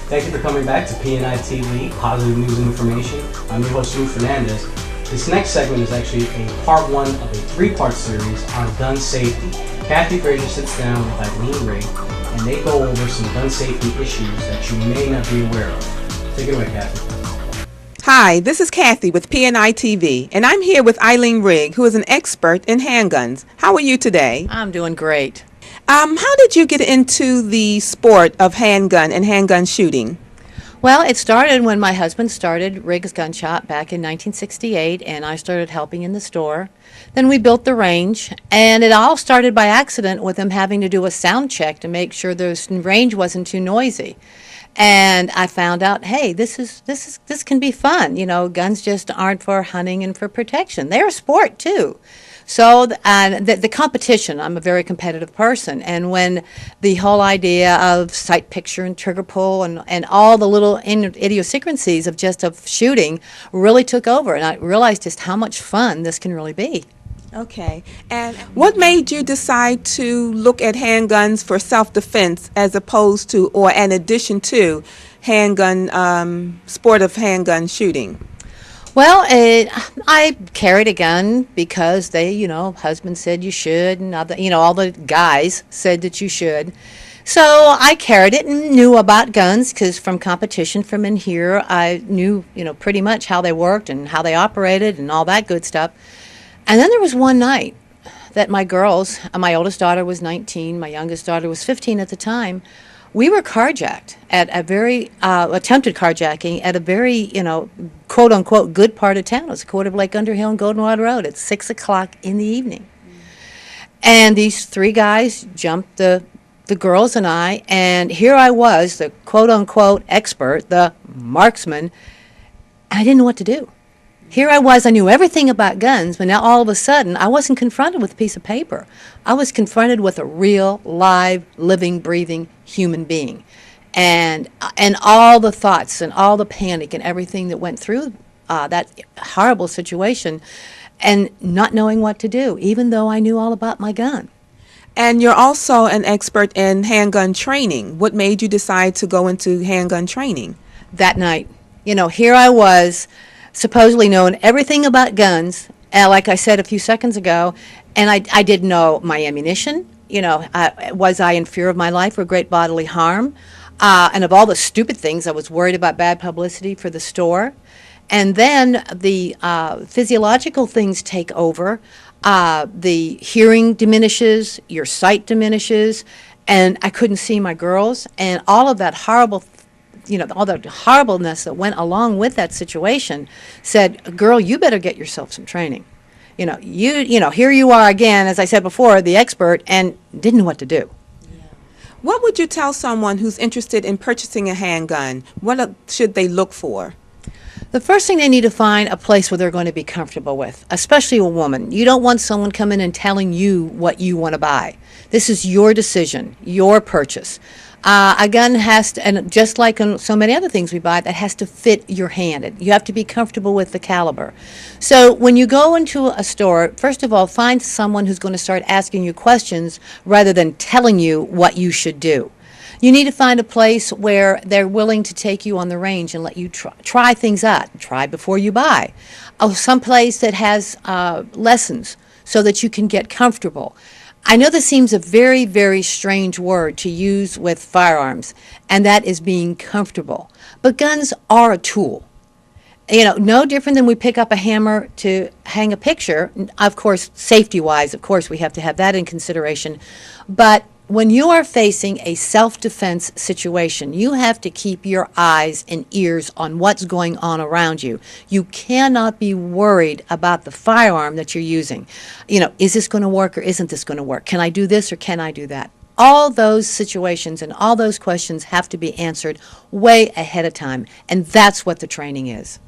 Thank you for coming back to PNITV, Positive News and Information. I'm your host, Lou Fernandez. This next segment is actually a part one of a three-part series on gun safety. Kathy Frazier sits down with Eileen Rigg, and they go over some gun safety issues that you may not be aware of. Take it away, Kathy. Hi, this is Kathy with PNITV, and I'm here with Eileen Rigg, who is an expert in handguns. How are you today? I'm doing great. How did you get into the sport of handgun and handgun shooting? Well, it started when my husband started Rigg's Gun Shop back in 1968, and I started helping in the store. Then we built the range, and it all started by accident with him having to do a sound check to make sure the range wasn't too noisy. And I found out, hey, this can be fun. You know, guns just aren't for hunting and for protection. They're a sport too. So the competition, I'm a very competitive person, and when the whole idea of sight picture and trigger pull and all the little idiosyncrasies of shooting really took over, and I realized just how much fun this can really be. Okay. And what made you decide to look at handguns for self-defense as opposed to, or in addition to, sport of handgun shooting? Well, I carried a gun because husband said you should, and all the guys said that you should. So I carried it and knew about guns because from competition from in here, I knew, pretty much how they worked and how they operated and all that good stuff. And then there was one night that my girls, my oldest daughter was 19, my youngest daughter was 15 at the time. We were carjacked at a very, attempted carjacking at a very, quote unquote, good part of town. It was a quarter of Lake Underhill and Goldenrod Road at 6 o'clock in the evening. And these three guys jumped the girls and I, and here I was, the quote unquote expert, the marksman, and I didn't know what to do. Here I was, I knew everything about guns, but now all of a sudden I wasn't confronted with a piece of paper. I was confronted with a real, live, living, breathing human being. And all the thoughts and all the panic and everything that went through that horrible situation and not knowing what to do, even though I knew all about my gun. And you're also an expert in handgun training. What made you decide to go into handgun training? That night, here I was, supposedly knowing everything about guns, like I said a few seconds ago, and I didn't know my ammunition. Was I in fear of my life or great bodily harm? And of all the stupid things, I was worried about bad publicity for the store. And then the physiological things take over. The hearing diminishes, your sight diminishes, and I couldn't see my girls, and all of that horrible all the horribleness that went along with that situation said, girl, you better get yourself some training. Here you are again, as I said before, the expert, and didn't know what to do. Yeah. What would you tell someone who's interested in purchasing a handgun? What should they look for? The first thing they need to find a place where they're going to be comfortable with, especially a woman. You don't want someone coming and telling you what you want to buy. This is your decision, your purchase. A gun has to, and just like in so many other things we buy, that has to fit your hand. You have to be comfortable with the caliber. So when you go into a store, first of all, find someone who's going to start asking you questions rather than telling you what you should do. You need to find a place where they're willing to take you on the range and let you try things out. Try before you buy. Some place that has lessons so that you can get comfortable. I know this seems a very, very strange word to use with firearms, and that is being comfortable. But guns are a tool. No different than we pick up a hammer to hang a picture. Of course, safety-wise, of course, we have to have that in consideration. But when you are facing a self-defense situation, you have to keep your eyes and ears on what's going on around you. You cannot be worried about the firearm that you're using. Is this going to work or isn't this going to work? Can I do this or can I do that? All those situations and all those questions have to be answered way ahead of time, and that's what the training is.